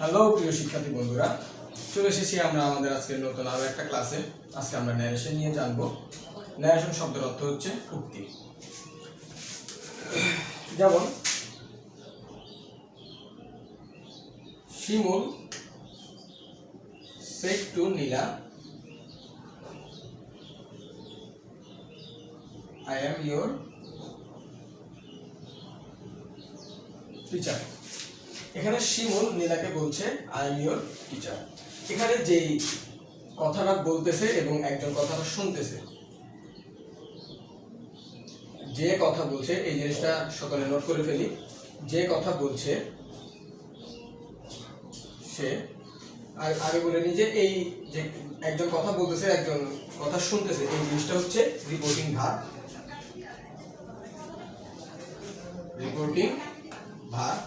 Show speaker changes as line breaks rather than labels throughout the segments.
Hello প্রিয় শিক্ষার্থী বন্ধুরা, চলে এসেছি আমরা আমাদের আজকের নতুন আরো একটা ক্লাসে। আজকে আমরা ন্যারেশন নিয়ে জানবো। ন্যারেশন শব্দের অর্থ হচ্ছে উক্তি। যেমন শিমুল said to Nila, I am your teacher. এখানে শিমুল নীলাকে বলছে আই এম ইওর টিচার। এখানে যেই কথাটা বলতেছে এবং একজন কথাটা শুনতেছে, যে কথা বলছে, এই জিনিসটা সকলে নোট করে ফেলি। যে কথা বলছে সে, আগে বলে নি যে এই যে একজন কথা বলতেছে একজন কথা শুনতেছে, এই জিনিসটা হচ্ছে রিপোর্টিং ভার্ব। রিপোর্টিং ভার্ব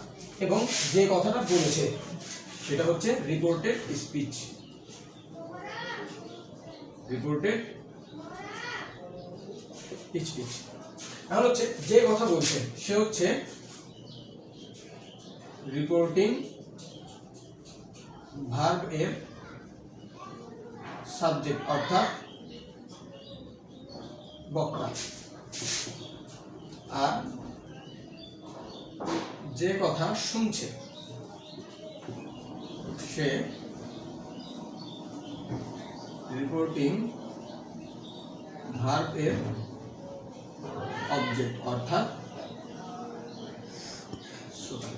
এবং যে কথাটা বলেছে সেটা হচ্ছে রিপোর্টেড স্পিচ। Reported speech. এখন হচ্ছে যে কথা বলছে সে হচ্ছে রিপোর্টিং ভার্ব এর সাবজেক্ট অর্থাৎ বক্তা। আর যে কথা শুনছে সে রিপোর্টিং ভার্ব এর অবজেক্ট অর্থাৎ শ্রোতা।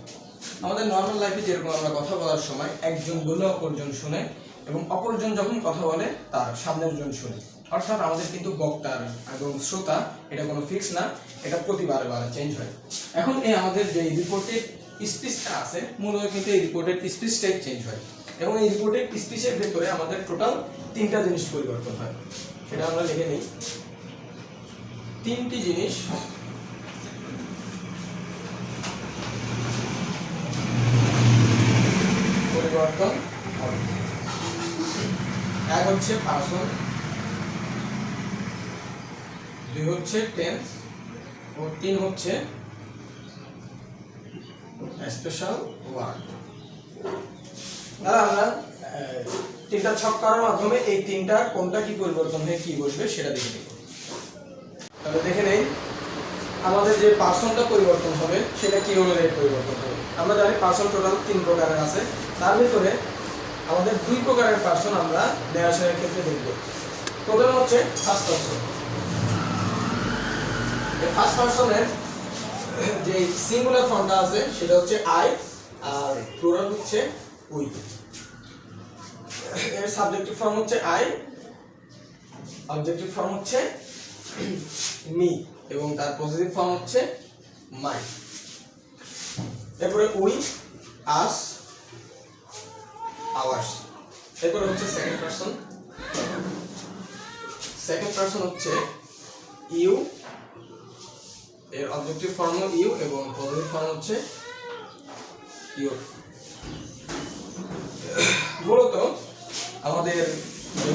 আমাদের নর্মাল লাইফে যেরকম আমরা কথা বলার সময় একজন বললে অপরজন শুনে এবং অপরজন যখন কথা বলে তার সামনের জন শুনে, অর্থাৎ আমাদের কিন্তু বক্তার এবং শ্রোতা এটা কোনো ফিক্স না, এটা প্রতিবারে চেঞ্জ হয়। এখন এই আমাদের যে রিপোর্টেড স্পিচটা আছে মূলত কিন্তু এই রিপোর্টেড স্পিচটাই চেঞ্জ হয় এবং এই রিপোর্টেড স্পিচের ভেতরে আমাদের টোটাল তিনটা জিনিস পরিবর্তন হয়। সেটা আমরা লিখে নিই। তিনটি জিনিস পরিবর্তন হবে। এক হচ্ছে পারসন, দুই হচ্ছে টেন্স ও তিন হচ্ছে স্পেশাল ওয়ার্ড। আমরা তিনটা ছক করার মাধ্যমে এই তিনটা কোনটা কি পরিবর্তন হয়ে কি বসবে সেটা দেখে নেব। তাহলে দেখে নেই আমাদের যে পার্সনটা পরিবর্তন হবে সেটা কি অনুযায়ী পরিবর্তন হবে। আমরা জানি পার্সন টোটাল 3 প্রকারের আছে, তার ভিতরে আমাদের 2 প্রকারের পার্সন আমরা ন্যারেশনের ক্ষেত্রে দেখব। প্রথম হচ্ছে ফার্স্ট পার্সন। এই ফার্স্ট পার্সনের যে সিঙ্গুলার ফর্মটা আছে সেটা হচ্ছে আই আর প্লুরাল হচ্ছে উই। এর সাবজেক্টিভ ফর্ম হচ্ছে আই, অবজেক্টিভ ফর্ম হচ্ছে মি এবং তার পজিটিভ ফর্ম হচ্ছে মাই। এরপরে উই, আস, আওয়ার্স। এরপরে হচ্ছে সেকেন্ড পারসন। সেকেন্ড পারসন হচ্ছে ইউ, এর অবজেক্টিভ ফর্ম ইউ এবং পজিটিভ ফর্ম হচ্ছে ইউ। মূলত আমাদের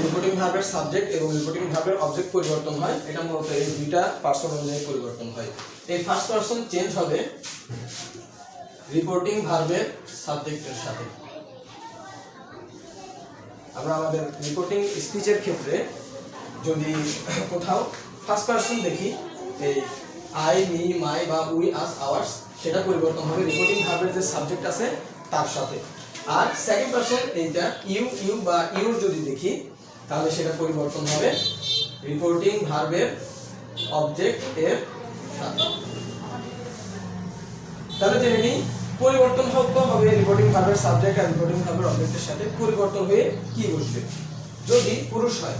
রিপোর্টিং ভার্বের সাবজেক্ট এবং রিপোর্টিং ভার্বের অবজেক্ট পরিবর্তন হয়, এটা মূলত এই দুইটা পার্সন অনুযায়ী পরিবর্তন হয়। এই ফার্স্ট পার্সন চেঞ্জ হবে রিপোর্টিং ভার্বের সাবজেক্টের সাথে। আমরা আমাদের রিপোর্টিং স্পিচের ক্ষেত্রে যদি কোথাও ফার্স্ট পার্সন দেখি, এই আই, মি, মাই বা উই, আস, আওয়ার্স, সেটা পরিবর্তন হবে রিপোর্টিং ভার্বের যে সাবজেক্ট আছে তার সাথে। আর সেকেন্ড পারসন এইটা ইউ, ইউ বা ইউর যদি দেখি তাহলে সেটা পরিবর্তন হবে রিপোর্টিং ভার্বের অবজেক্ট এর সাথে। তাহলে জেনে নিই পরিবর্তন হবে রিপোর্টিং ভার্বের সাবজেক্ট আর রিপোর্টিং ভার্বের অবজেক্টের সাথে। পরিবর্তন হয়ে কি বসবে? যদি পুরুষ হয়,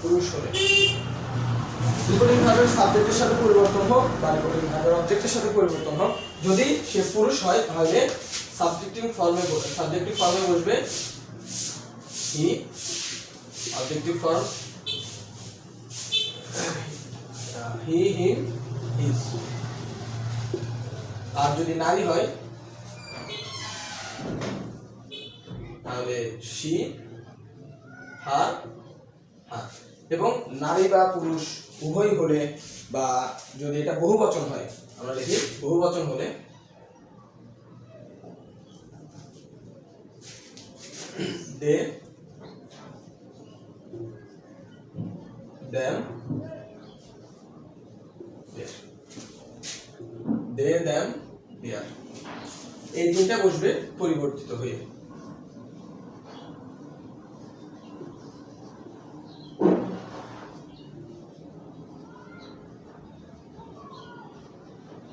পুরুষ হলে রিপোর্টিং ভার্বের সাবজেক্টের সাথে পরিবর্তন হোক বা রিপোর্টিং ভার্বের অবজেক্টের সাথে পরিবর্তন হোক, যদি সে পুরুষ হয় তাহলে সাবজেক্টিভ ফর্মে বসবে he, objective form he, him, his. আর যদি নারী হয় তাহলে শি, হার, হার। এবং নারী বা পুরুষ উভয় হলে বা যদি এটা বহুবচন হয়, আমরা লিখি বহুবচন হলে দে দেম দেয়ার, দে দেম দেয়ার, এই তিনটা বসবে পরিবর্তিত হয়ে।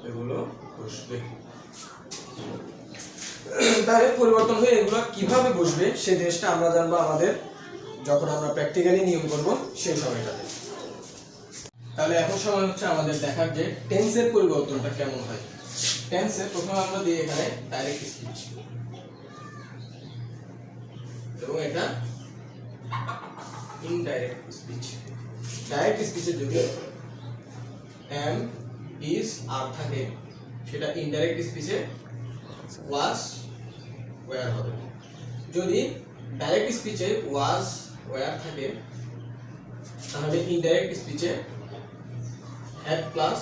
এগুলো বসবে, তাহলে পরিবর্তন হয়ে এগুলো কিভাবে বসবে সেই জিনিসটা আমরা জানবো আমাদের যখন আমরা প্র্যাকটিক্যালি নিয়ম করব সেই সময়টাতে। তাহলে এখন সময় হচ্ছে আমাদের দেখার যে টেন্সের পরিবর্তনটা কেমন হয়। টেন্সে প্রথমে আমরা দিই এখানে ডাইরেক্ট স্পিচ এবং এটা ইনডাইরেক্ট স্পিচ। ডাইরেক্ট স্পিচে যদি এম ইজ আর থাকে সেটা ইনডাইরেক্ট স্পিচে ওয়াজ ওয়্যার হবে। যদি ডাইরেক্ট স্পিচে ওয়াজ ওয়্যার থাকে তাহলে ইনডাইরেক্ট স্পিচে হ্যাড প্লাস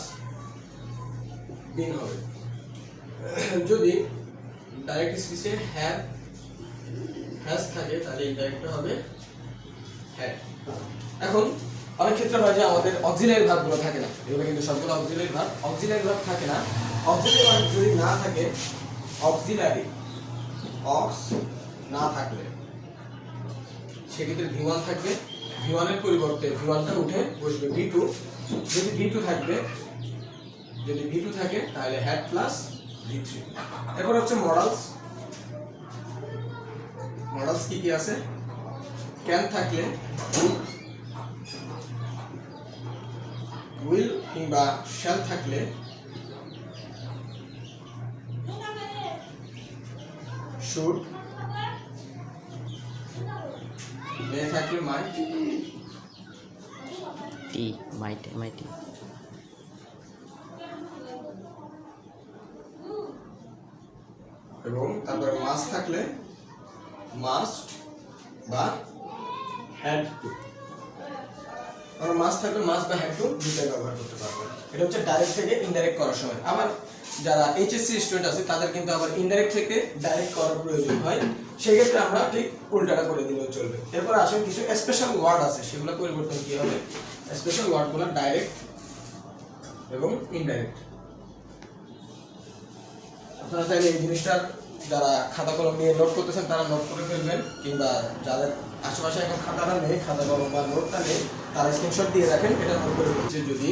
বিন হবে। যদি ডাইরেক্ট স্পিচে হ্যাভ হ্যাজ থাকে তাহলে ইনডাইরেক্ট হবে হ্যাড। এখন অনেক ক্ষেত্রে হয় যে আমাদের অক্সিলারি ভার্বগুলো থাকে না, এগুলো কিন্তু সবগুলো অক্সিলারি ভার্ব থাকে না। অক্সিলারি ভার্ব যদি না থাকে, অক্সিলারি অক্স না থাকলে সেক্ষেত্রে V1 থাকবে, V1 এর পরিবর্তে V1টা উঠে বসবে V2। যদি V2 থাকবে, যদি V2 থাকে তাহলে হ্যাড প্লাস V3। এরপর হচ্ছে মডালস। মডালস কি কি আছে? ক্যান থাকলে উইল কিংবা শ্যাল থাকলে শুড, মে থাকলে মাইট,
টি মাইট মাইটি,
এবং তারপরে মাস্ট থাকলে মাস্ট বা হ্যাড টু। আমরা মাস্ট থাকলে মাস্ট বা হ্যাড টু দুটোই ব্যবহার করতে পারবো। এটা হচ্ছে ডাইরেক্ট থেকে ইনডাইরেক্ট করার সময়। আবার যারা এইচএসসি স্টুডেন্ট আছে তাদের কিন্তু আবার ইনডাইরেক্ট থেকে ডাইরেক্ট করার প্রয়োজন হয়, সেক্ষেত্রে আমরা ঠিক উল্টাটা করে দিলেও চলবে। এরপর আসলে কিছু স্পেশাল ওয়ার্ড আছে, সেগুলো পরিবর্তন কি হবে? স্পেশাল ওয়ার্ডগুলো ডাইরেক্ট এবং ইনডাইরেক্ট। আপনারা চাইলে এই জিনিসটা যারা খাতা কলম নিয়ে নোট করতেছেন তারা নোট করে ফেলবেন, কিংবা যাদের আশেপাশে এখন খাতাটা নেই, খাতা কলম বা নোটটা নেই, তারা স্ক্রিনশট দিয়ে রাখেন, এটা নোট করে ফেলছে। যদি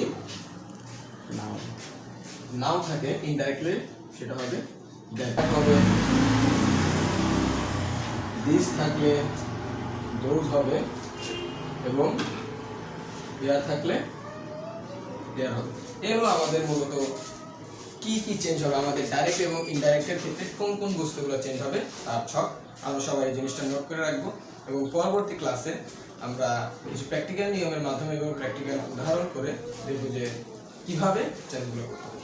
নাও থাকে ইনডাইরেক্টলি সেটা হবে দ্যাট হবে, দিস থাকলে দোজ হবে, এবং দেয়ার থাকলে দেয়ার হবে। এই হলো আমাদের মূলত কি কি চেঞ্জ হবে, আমাদের ডাইরেক্ট এবং ইনডাইরেক্টের ক্ষেত্রে কোন কোন বস্তুগুলো চেঞ্জ হবে তার ছক। আমরা সবাই এই জিনিসটা নোট করে রাখবো, এবং পরবর্তী ক্লাসে আমরা কিছু প্র্যাকটিক্যাল নিয়মের মাধ্যমে এবং প্র্যাকটিক্যাল উদাহরণ করে দেখব যে কিভাবে চেঞ্জগুলো করতে হবে।